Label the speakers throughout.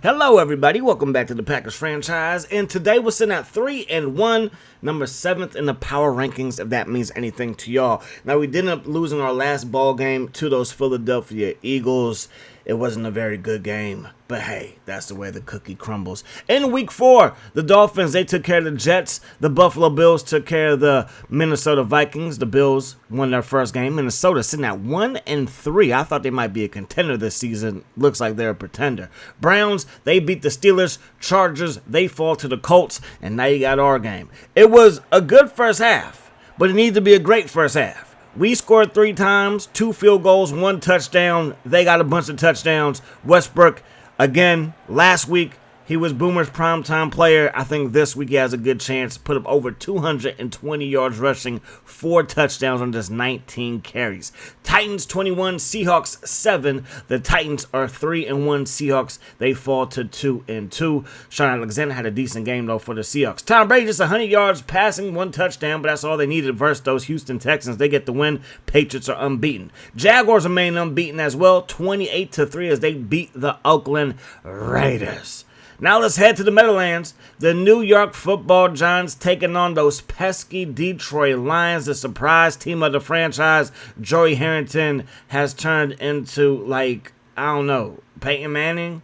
Speaker 1: Hello, everybody. Welcome back to the Packers franchise. And today we're sitting at 3-1, number 7th in the power rankings, if that means anything to y'all. Now, we did end up losing our last ball game to those Philadelphia Eagles. It wasn't a very good game, but hey, that's the way the cookie crumbles. In week 4, the Dolphins, they took care of the Jets. The Buffalo Bills took care of the Minnesota Vikings. The Bills won their first game. Minnesota sitting at 1-3. I thought they might be a contender this season. Looks like they're a pretender. Browns, they beat the Steelers. Chargers, they fall to the Colts. And now you got our game. It was a good first half, but it needed to be a great first half. We scored 3 times, 2 field goals, 1 touchdown. They got a bunch of touchdowns. Westbrook, again, last week, he was Boomer's primetime player. I think this week he has a good chance. Put up over 220 yards rushing, 4 touchdowns on just 19 carries. Titans 21, Seahawks 7. The Titans are 3-1. Seahawks, they fall to 2-2. Sean Alexander had a decent game, though, for the Seahawks. Tom Brady just 100 yards passing, 1 touchdown, but that's all they needed versus those Houston Texans. They get the win. Patriots are unbeaten. Jaguars remain unbeaten as well, 28-3 as they beat the Oakland Raiders. Now let's head to the Meadowlands. The New York Football Giants taking on those pesky Detroit Lions. The surprise team of the franchise. Joey Harrington has turned into, Peyton Manning.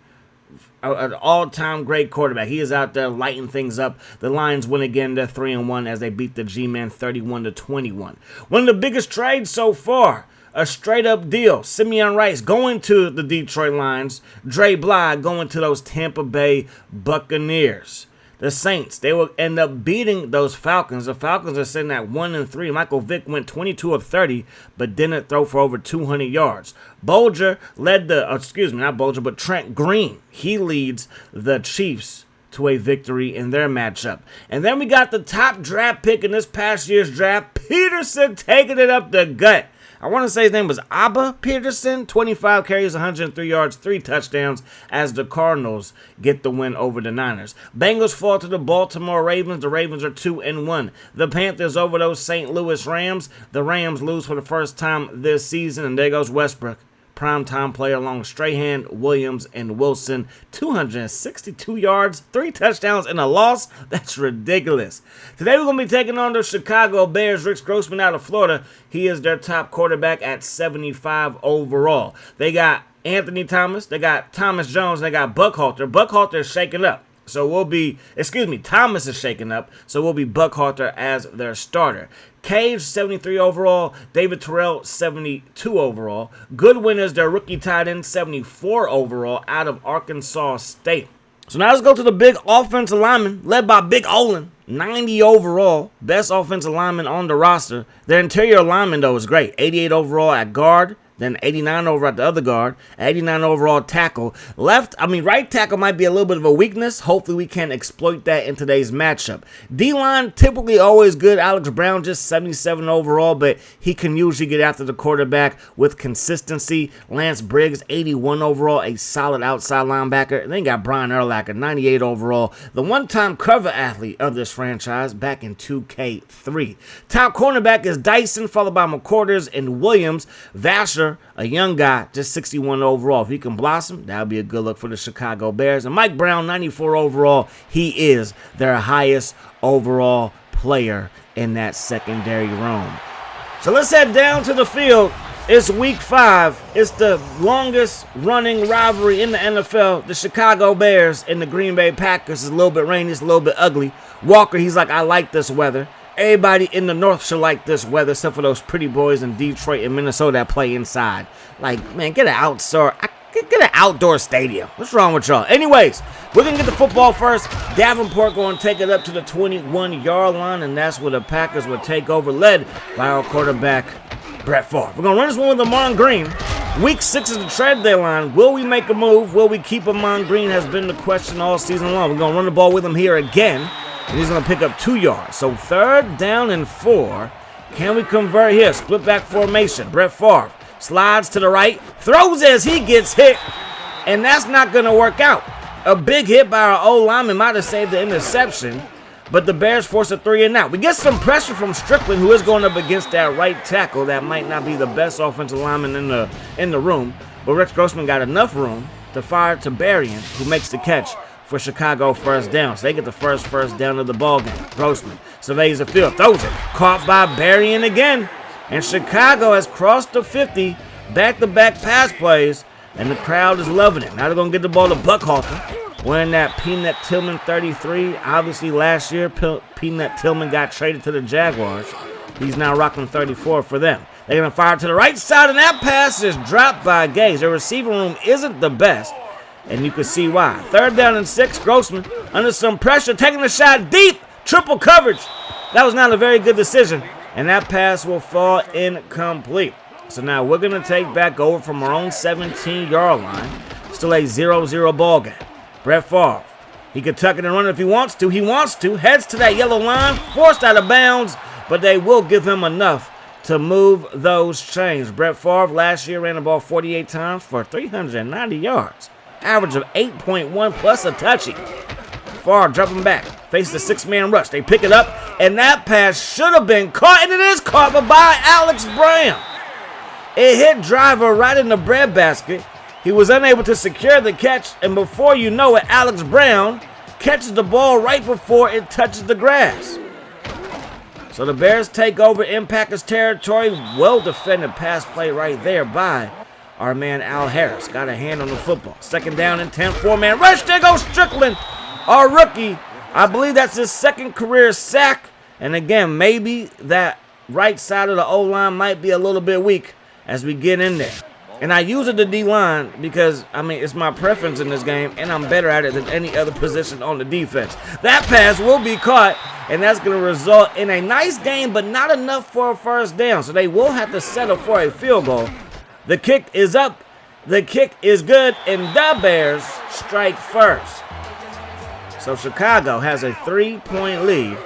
Speaker 1: An all-time great quarterback. He is out there lighting things up. The Lions win again. They're 3-1 as they beat the G-Men 31-21. One of the biggest trades so far. A straight-up deal. Simeon Rice going to the Detroit Lions. Dre Bly going to those Tampa Bay Buccaneers. The Saints, they will end up beating those Falcons. The Falcons are sitting at 1-3. Michael Vick went 22 of 30, but didn't throw for over 200 yards. Trent Green, he leads the Chiefs to a victory in their matchup. And then we got the top draft pick in this past year's draft, Peterson, taking it up the gut. I want to say his name was Abba Peterson, 25 carries, 103 yards, 3 touchdowns as the Cardinals get the win over the Niners. Bengals fall to the Baltimore Ravens. The Ravens are 2-1. The Panthers over those St. Louis Rams. The Rams lose for the first time this season, and there goes Westbrook. Primetime player along with Strahan, Williams, and Wilson. 262 yards, 3 touchdowns, and a loss? That's ridiculous. Today we're going to be taking on the Chicago Bears. Rick Grossman out of Florida. He is their top quarterback at 75 overall. They got Anthony Thomas. They got Thomas Jones. They got Buckhalter. Buckhalter is shaking up. Thomas is shaking up, so we'll be Buckhalter as their starter. Cage, 73 overall. David Terrell, 72 overall. Goodwin is their rookie tight end, 74 overall out of Arkansas State. So now let's go to the big offensive lineman, led by Big Olin, 90 overall. Best offensive lineman on the roster. Their interior lineman, though, is great. 88 overall at guard. Then 89 over at the other guard, 89 overall tackle. Right tackle might be a little bit of a weakness. Hopefully we can exploit that in today's matchup. D-line, typically always good. Alex Brown, just 77 overall, but he can usually get after the quarterback with consistency. Lance Briggs, 81 overall, a solid outside linebacker. And then you got Brian Urlacher, 98 overall, the one-time cover athlete of this franchise back in 2K3. Top cornerback is Dyson, followed by McCorders and Williams. Vasher, a young guy, just 61 overall. If he can blossom, that would be a good look for the Chicago Bears. And Mike Brown, 94 overall. He is their highest overall player in that secondary room. So let's head down to the field. It's week 5. It's the longest running rivalry in the NFL. The Chicago Bears and the Green Bay Packers. It's a little bit rainy. It's a little bit ugly. Walker, he's like, I like this weather. Everybody in the North should like this weather, except for those pretty boys in Detroit and Minnesota that play inside. Get an outdoor stadium. What's wrong with y'all? Anyways, we're going to get the football first. Davenport going to take it up to the 21-yard line, and that's where the Packers will take over, led by our quarterback, Brett Favre. We're going to run this one with Amon Green. Week 6 is the trade deadline. Will we make a move? Will we keep Amon Green has been the question all season long. We're going to run the ball with him here again. And he's going to pick up 2 yards. So 3rd down and 4. Can we convert here? Split back formation. Brett Favre slides to the right. Throws as he gets hit. And that's not going to work out. A big hit by our O-lineman might have saved the interception. But the Bears force a 3-and-out. We get some pressure from Strickland, who is going up against that right tackle. That might not be the best offensive lineman in the room. But Rex Grossman got enough room to fire to Berrien, who makes the catch for Chicago first down. So they get the first down of the ball game. Grossman surveys the field, throws it, caught by Berrien again. And Chicago has crossed the 50, back-to-back pass plays, and the crowd is loving it. Now they're going to get the ball to Buckhalter, wearing that Peanut Tillman 33. Obviously, last year, Peanut Tillman got traded to the Jaguars. He's now rocking 34 for them. They're going to fire to the right side, and that pass is dropped by Gage. Their receiving room isn't the best, and you can see why. 3rd down and 6, Grossman under some pressure, taking a shot deep, triple coverage. That was not a very good decision, and that pass will fall incomplete. So now we're going to take back over from our own 17-yard line. Still a 0-0 ball game. Brett Favre, he could tuck it and run if he wants to. He wants to. Heads to that yellow line, forced out of bounds, but they will give him enough to move those chains. Brett Favre last year ran the ball 48 times for 390 yards. Average of 8.1 plus a touchie. Favre dropping back, face the 6-man rush. They pick it up, and that pass should have been caught, and it is caught, but by Alex Brown. It hit Driver right in the breadbasket. He was unable to secure the catch, and before you know it, Alex Brown catches the ball right before it touches the grass. So the Bears take over in Packers territory. Well-defended pass play right there by our man Al Harris. Got a hand on the football. 2nd down and 10, 4-man rush. There goes Strickland, our rookie. I believe that's his 2nd career sack. And again, maybe that right side of the O-line might be a little bit weak as we get in there. And I use it the D-line because, I mean, it's my preference in this game, and I'm better at it than any other position on the defense. That pass will be caught, and that's going to result in a nice gain, but not enough for a first down. So they will have to settle for a field goal. The kick is up. The kick is good, and the Bears strike first. So Chicago has a 3-point lead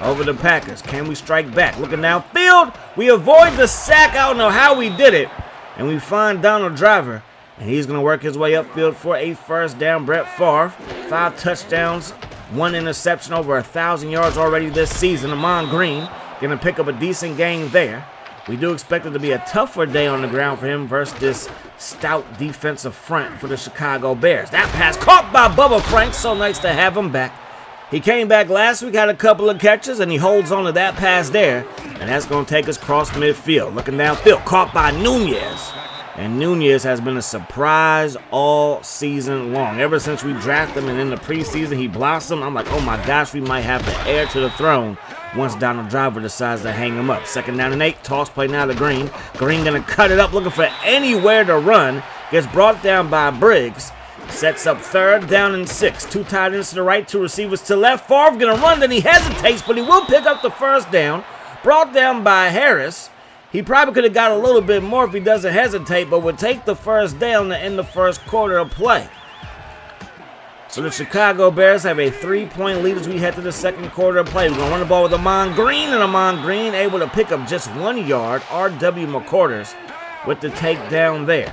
Speaker 1: over the Packers. Can we strike back? Looking downfield. We avoid the sack. I don't know how we did it. And we find Donald Driver, and he's going to work his way upfield for a first down. Brett Favre, 5 touchdowns, 1 interception, over 1,000 yards already this season. Amon Green going to pick up a decent game there. We do expect it to be a tougher day on the ground for him versus this stout defensive front for the Chicago Bears. That pass caught by Bubba Frank. So nice to have him back. He came back last week, had a couple of catches, and he holds on to that pass there. And that's going to take us across midfield. Looking downfield, caught by Nunez. And Nunez has been a surprise all season long. Ever since we drafted him and in the preseason he blossomed, I'm like, oh my gosh, we might have the heir to the throne once Donald Driver decides to hang him up. 2nd down and 8, toss play now to Green. Green going to cut it up, looking for anywhere to run. Gets brought down by Briggs. Sets up 3rd down and 6. 2 tight ends to the right, 2 receivers to left. Favre going to run, then he hesitates, but he will pick up the first down. Brought down by Harris. He probably could have got a little bit more if he doesn't hesitate, but would take the first down to end the first quarter of play. So the Chicago Bears have a 3-point lead as we head to the second quarter of play. We're going to run the ball with Amon Green, and Amon Green able to pick up just 1 yard. R.W. McCorders with the takedown there.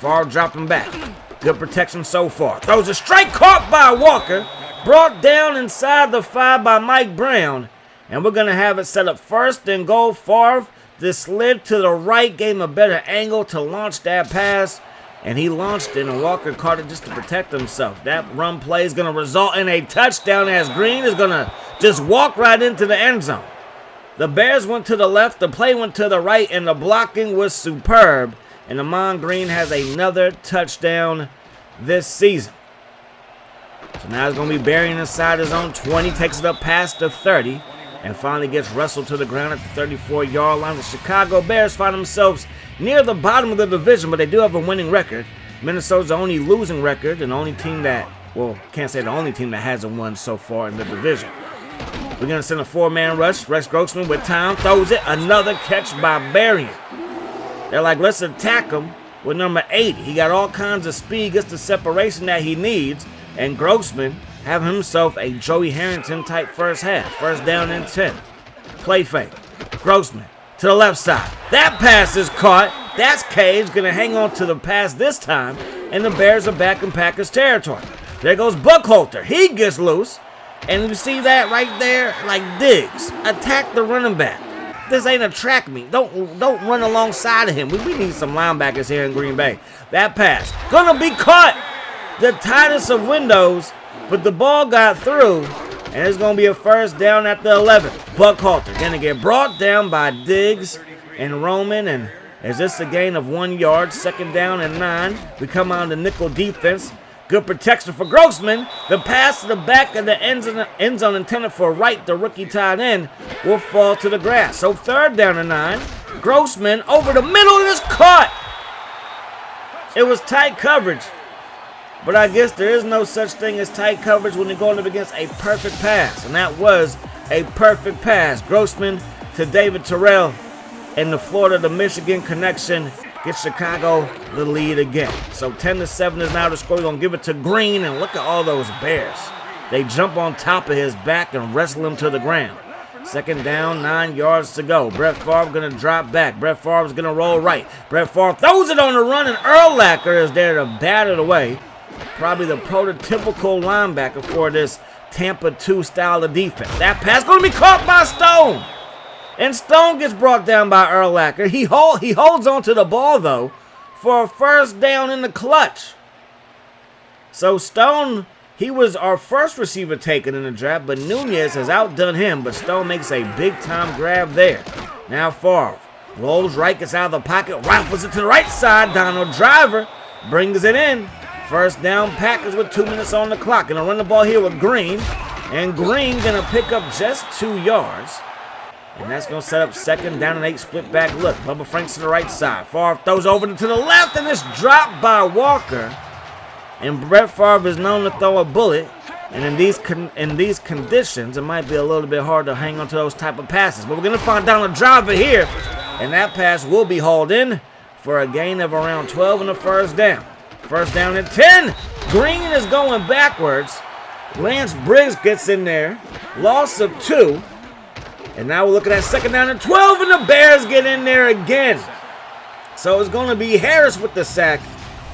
Speaker 1: Favre dropping back. Good protection so far. Throws a strike, caught by Walker. Brought down inside the 5 by Mike Brown. And we're going to have it set up 1st and goal. Favre just slid to the right, gave him a better angle to launch that pass. And he launched it, and Walker caught it just to protect himself. That run play is going to result in a touchdown as Green is going to just walk right into the end zone. The Bears went to the left, the play went to the right, and the blocking was superb. And Amon Green has another touchdown this season. So now it's going to be Berrien inside his own 20, takes it up past the 30, and finally gets wrestled to the ground at the 34-yard line. The Chicago Bears find themselves near the bottom of the division, but they do have a winning record. Minnesota's the only losing record and the only team that, well, can't say the only team that hasn't won so far in the division. We're going to send a 4-man rush. Rex Grossman with time throws it. Another catch by Berrien. They're like, let's attack him with number 80. He got all kinds of speed, gets the separation that he needs, and Grossman have himself a Joey Harrington type first half. 1st down and 10. Play fake. Grossman to the left side. That pass is caught. That's Cage going to hang on to the pass this time, and the Bears are back in Packers territory. There goes Buckhalter. He gets loose, and you see that right there, like Diggs. Attack the running back. This ain't a track meet. Don't run alongside of him. We need some linebackers here in Green Bay. That pass gonna be caught the tightest of windows, but the ball got through, and it's going to be a first down at the 11. Buckhalter going to get brought down by Diggs and Roman, and is this a gain of 1 yard? Second down and 9. We come on the nickel defense. Good protection for Grossman. The pass to the back of the end zone intended for Wright, the rookie tight end, will fall to the grass. So third down and 9. Grossman over the middle and it's caught. It was tight coverage. But I guess there is no such thing as tight coverage when you're going up against a perfect pass. And that was a perfect pass. Grossman to David Terrell. And the Florida to Michigan connection gets Chicago the lead again. So 10-7 is now the score. We're going to give it to Green, and look at all those Bears. They jump on top of his back and wrestle him to the ground. Second down, 9 yards to go. Brett Favre going to drop back. Brett Favre is going to roll right. Brett Favre throws it on the run, and Urlacher is there to bat it away. Probably the prototypical linebacker for this Tampa 2 style of defense. That pass going to be caught by Stone. And Stone gets brought down by Urlacher. He holds on to the ball, though, for a first down in the clutch. So Stone, he was our first receiver taken in the draft, but Nunez has outdone him, but Stone makes a big-time grab there. Now Favre rolls right, gets out of the pocket, rifles it to the right side. Donald Driver brings it in. First down Packers with 2 minutes on the clock. Gonna run the ball here with Green. And Green gonna pick up just 2 yards. And that's going to set up second down and 8 split back look. Bubba Franks to the right side. Favre throws over to the left, and it's dropped by Walker. And Brett Favre is known to throw a bullet. And in these conditions, it might be a little bit hard to hang on to those type of passes. But we're going to find Donald Driver here. And that pass will be hauled in for a gain of around 12 and a first down. First down at 10. Green is going backwards. Lance Briggs gets in there. Loss of 2. And now we're looking at second down and 12, and the Bears get in there again. So it's going to be Harris with the sack.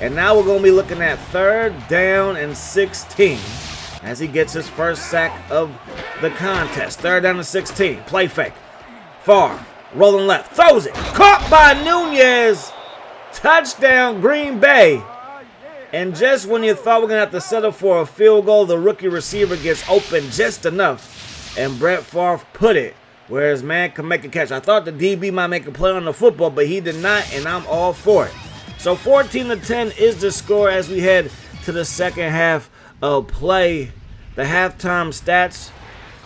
Speaker 1: And now we're going to be looking at third down and 16 as he gets his first sack of the contest. Third down and 16. Play fake. Favre rolling left. Throws it. Caught by Nunez. Touchdown Green Bay. And just when you thought we're going to have to settle for a field goal, the rookie receiver gets open just enough. And Brett Favre put it where his man can make a catch. I thought the DB might make a play on the football, but he did not, and I'm all for it. So 14-10 is the score as we head to the second half of play. The halftime stats,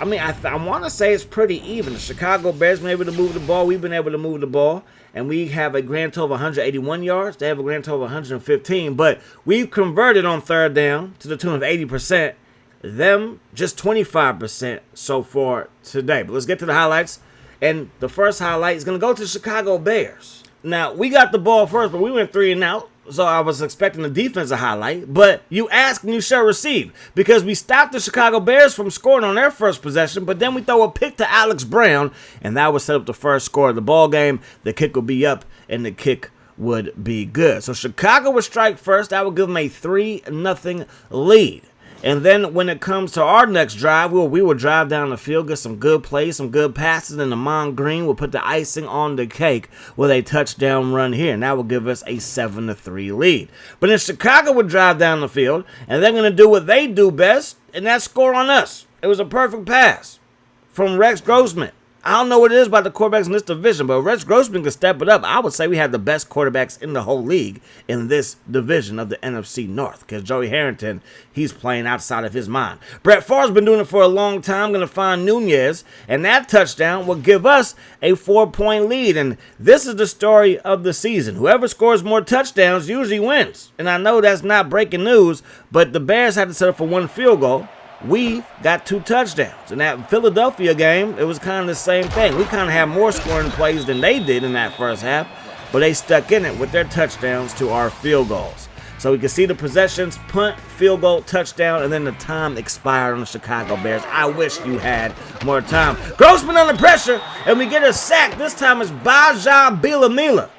Speaker 1: I mean, I want to say it's pretty even. The Chicago Bears been able to move the ball. We've been able to move the ball. And we have a grand total of 181 yards. They have a grand total of 115. But we've converted on third down to the tune of 80%. Them just 25% so far today. But let's get to the highlights. And the first highlight is going to go to the Chicago Bears. Now, we got the ball first, but we went 3 and out. So I was expecting the defensive highlight. But you ask and you shall receive. Because we stopped the Chicago Bears from scoring on their first possession. But then we throw a pick to Alex Brown. And that would set up the first score of the ball game. The kick would be up and the kick would be good. So Chicago would strike first. That would give them a 3-0 lead. And then when it comes to our next drive, we will drive down the field, get some good plays, some good passes, and Amon Green will put the icing on the cake with a touchdown run here. And that will give us a 7-3 lead. But then Chicago would drive down the field, and they're going to do what they do best, and that's score on us. It was a perfect pass from Rex Grossman. I don't know what it is about the quarterbacks in this division, but if Rex Grossman can step it up, I would say we have the best quarterbacks in the whole league in this division of the NFC North. Because Joey Harrington, he's playing outside of his mind. Brett Favre's been doing it for a long time, going to find Nunez, and that touchdown will give us a 4-point lead. And this is the story of the season. Whoever scores more touchdowns usually wins. And I know that's not breaking news, but the Bears had to settle for 1 field goal. We got 2 touchdowns. In that Philadelphia game, it was kind of the same thing. We kind of had more scoring plays than they did in that first half, but they stuck in it with their touchdowns to our field goals. So we can see the possessions, punt, field goal, touchdown, and then the time expired on the Chicago Bears. I wish you had more time. Grossman under pressure, and we get a sack. This time it's Baja Bilamila.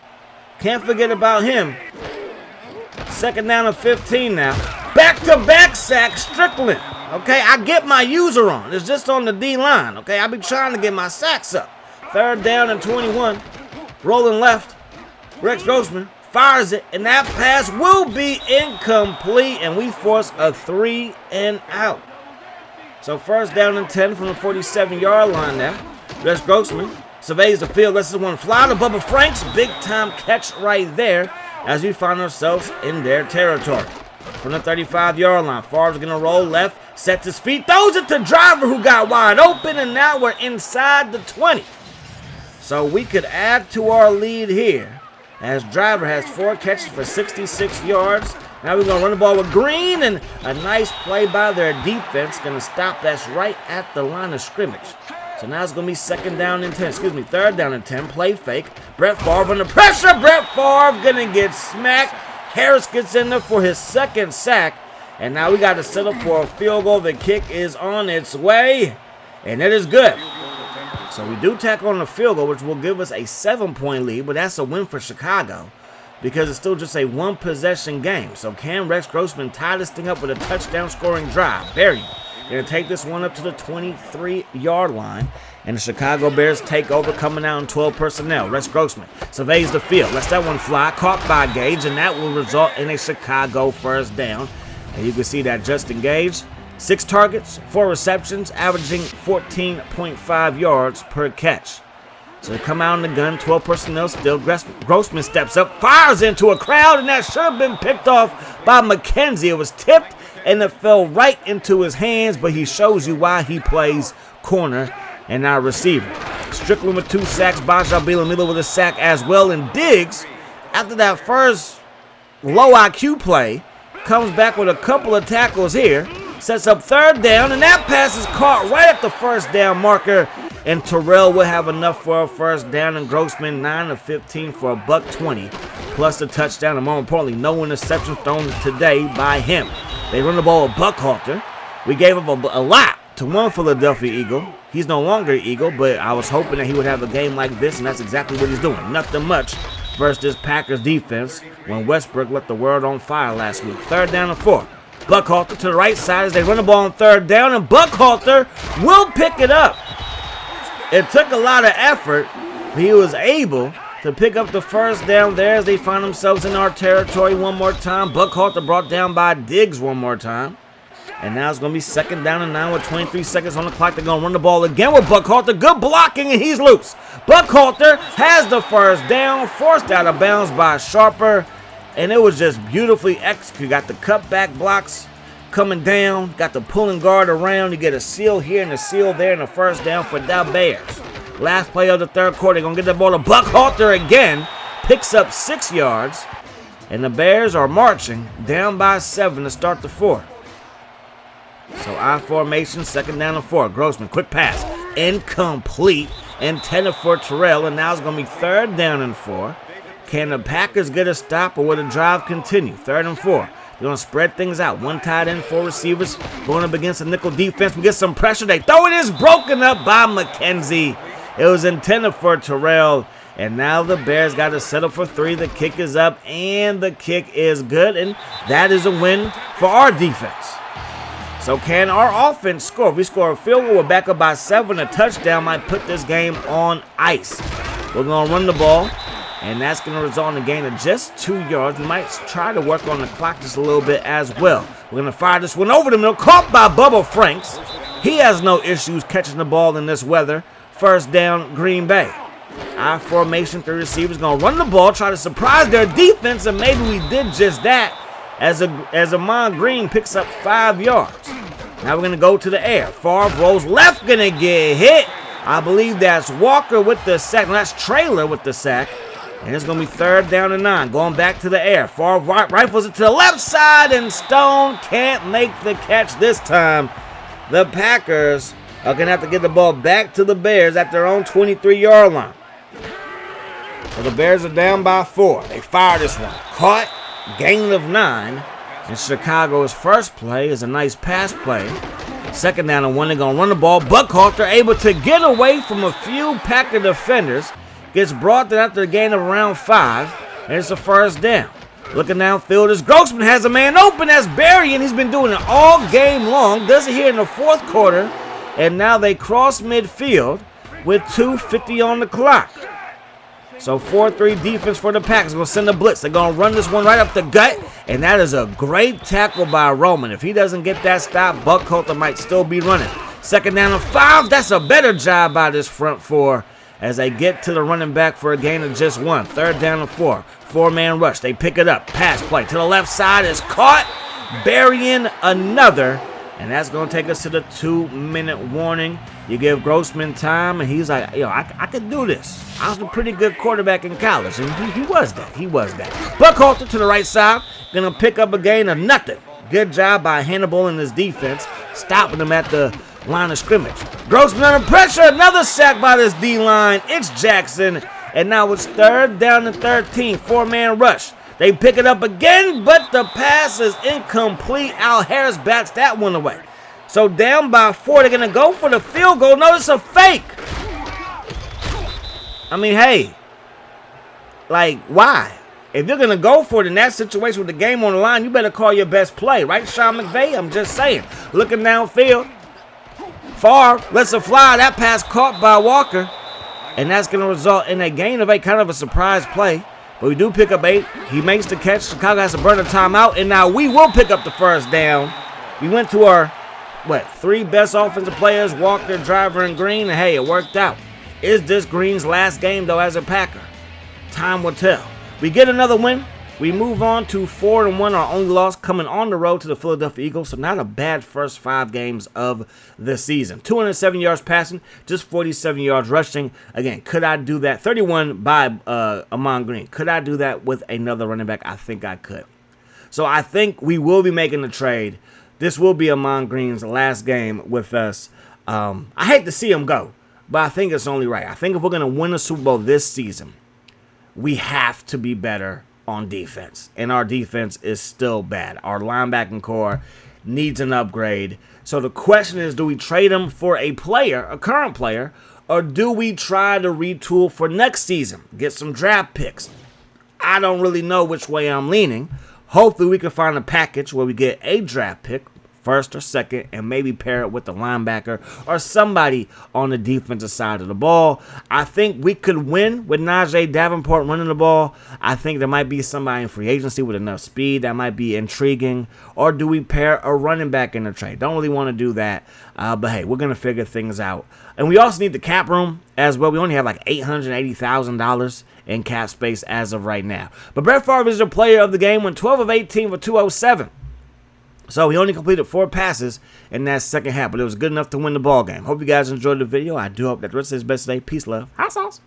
Speaker 1: Can't forget about him. Second down and 15 now. Back-to-back sack, Strickland. Okay, I get my user on. It's just on the D-line, okay? I be trying to get my sacks up. Third down and 21. Rolling left. Rex Grossman fires it, and that pass will be incomplete, and we force a 3 and out. So first down and 10 from the 47-yard line now. Rex Grossman surveys the field, lets this one fly to Bubba Franks. Big time catch right there as we find ourselves in their territory. From the 35-yard line, Favre's going to roll left, sets his feet, throws it to Driver who got wide open, and now we're inside the 20. So we could add to our lead here as Driver has 4 catches for 66 yards. Now we're going to run the ball with Green, and a nice play by their defense. Going to stop that's right at the line of scrimmage. So now it's going to be third down and 10. Play fake. Brett Favre under pressure. Brett Favre going to get smacked. Harris gets in there for his second sack. And now we got to set up for a field goal. The kick is on its way, and it is good. So we do tack on the field goal, which will give us a 7-point lead, but that's a win for Chicago because it's still just a one-possession game. So can Rex Grossman tie this thing up with a touchdown scoring drive? Bury him. They're going to take this one up to the 23-yard line, and the Chicago Bears take over, coming out in 12 personnel. Rex Grossman surveys the field, lets that one fly, caught by Gage, and that will result in a Chicago first down. And you can see that Justin Gage, 6 targets, 4 receptions, averaging 14.5 yards per catch. So they come out in the gun, 12 personnel still. Grossman steps up, fires into a crowd, and that should have been picked off by McKenzie. It was tipped, and it fell right into his hands, but he shows you why he plays corner and not receiver. Strickland with 2 sacks, Baja Bielemila with a sack as well, and Diggs, after that first low IQ play, comes back with a couple of tackles here, sets up third down, and that pass is caught right at the first down marker, and Terrell will have enough for a first down, and Grossman 9 of 15 for a $120, plus the touchdown, and more importantly, no interceptions thrown today by him. They run the ball with Buckhalter. We gave up a lot to one Philadelphia Eagle. He's no longer an Eagle, but I was hoping that he would have a game like this, and that's exactly what he's doing. Nothing much versus this Packers defense when Westbrook lit the world on fire last week. Third down and 4. Buckhalter to the right side as they run the ball on third down, and Buckhalter will pick it up. It took a lot of effort, but he was able to pick up the first down there as they find themselves in our territory one more time. Buckhalter brought down by Diggs one more time. And now it's going to be second down and 9 with 23 seconds on the clock. They're going to run the ball again with Buckhalter. Good blocking, and he's loose. Buckhalter has the first down, forced out of bounds by Sharper. And it was just beautifully executed. Got the cutback blocks coming down. Got the pulling guard around. You get a seal here and a seal there, and a first down for the Bears. Last play of the third quarter. They're going to get the ball to Buckhalter again. Picks up 6 yards. And the Bears are marching down by 7 to start the fourth. So I formation, second down and 4. Grossman, quick pass. Incomplete. Intended for Terrell. And now it's going to be third down and 4. Can the Packers get a stop, or will the drive continue? Third and 4. They're going to spread things out. 1 tight end, 4 receivers going up against a nickel defense. We get some pressure. They throw it. Is broken up by McKenzie. It was intended for Terrell. And now the Bears got to settle for 3. The kick is up, and the kick is good. And that is a win for our defense. So can our offense score? If we score a field goal, we're back up by 7. A touchdown might put this game on ice. We're going to run the ball, and that's going to result in a gain of just 2 yards. We might try to work on the clock just a little bit as well. We're going to fire this one over the middle. Caught by Bubba Franks. He has no issues catching the ball in this weather. First down, Green Bay. I formation, 3 receivers. Going to run the ball, try to surprise their defense, and maybe we did just that as Ahman Green picks up 5 yards. Now we're going to go to the air. Favre rolls left, going to get hit. I believe that's Walker with the sack. No, that's Traylor with the sack. And it's going to be third down and 9. Going back to the air. Favre rifles it to the left side, and Stone can't make the catch this time. The Packers are going to have to get the ball back to the Bears at their own 23-yard line. So the Bears are down by 4. They fire this one. Caught. Gain of 9. And Chicago's first play is a nice pass play. Second down and 1. They're going to run the ball. Buckhalter able to get away from a few Packer defenders. Gets brought down after a gain of around 5. And it's a first down. Looking downfield as Grossman has a man open. That's Barry, and he's been doing it all game long. Does it here in the fourth quarter. And now they cross midfield with 2:50 on the clock. So 4-3 defense for the Packers. Going to send a blitz. They're going to run this one right up the gut. And that is a great tackle by Roman. If he doesn't get that stop, Buckhalter might still be running. 2nd down and 5. That's a better job by this front four as they get to the running back for a gain of just 1. 3rd down and 4. 4-man rush. They pick it up. Pass play to the left side is caught. Burying another. And that's going to take us to the 2-minute warning. You give Grossman time, and he's like, yo, I could do this. I was a pretty good quarterback in college, and he was that. He was that. Buckhalter to the right side, going to pick up a gain of nothing. Good job by Hannibal and his defense, stopping them at the line of scrimmage. Grossman under pressure, another sack by this D-line. It's Jackson, and now it's 3rd down and 13, 4-man rush. They pick it up again, but the pass is incomplete. Al Harris bats that one away. So down by 4, they're going to go for the field goal. Notice a fake. I mean, hey, like, why? If you're going to go for it in that situation with the game on the line, you better call your best play, right, Sean McVay? I'm just saying. Looking downfield. Favre lets it fly. That pass caught by Walker. And that's going to result in a gain of 8, kind of a surprise play. But we do pick up 8. He makes the catch. Chicago has to burn a timeout. And now we will pick up the 1st down. We went to our, 3 best offensive players, Walker, Driver, and Green. And hey, it worked out. Is this Green's last game, though, as a Packer? Time will tell. We get another win. We move on to 4-1, our only loss coming on the road to the Philadelphia Eagles. So not a bad first 5 games of the season. 207 yards passing, just 47 yards rushing. Again, could I do that? 31 by Amon Green. Could I do that with another running back? I think I could. So I think we will be making the trade. This will be Amon Green's last game with us. I hate to see him go, but I think it's only right. I think if we're going to win a Super Bowl this season, we have to be better on defense, and our defense is still bad. Our linebacking core needs an upgrade. So the question is, do we trade him for a player, a current player, or do we try to retool for next season, get some draft picks? I don't really know which way I'm leaning. Hopefully we can find a package where we get a draft pick, 1st or 2nd, and maybe pair it with the linebacker or somebody on the defensive side of the ball. I think we could win with Najee Davenport running the ball. I think there might be somebody in free agency with enough speed that might be intriguing. Or do we pair a running back in the trade? Don't really want to do that. But hey, we're going to figure things out. And we also need the cap room as well. We only have like $880,000 in cap space as of right now. But Brett Favre is the player of the game, went 12 of 18 for 207. So he only completed 4 passes in that second half, but it was good enough to win the ball game. Hope you guys enjoyed the video. I do hope that the rest of his best today. Peace, love. Hot sauce.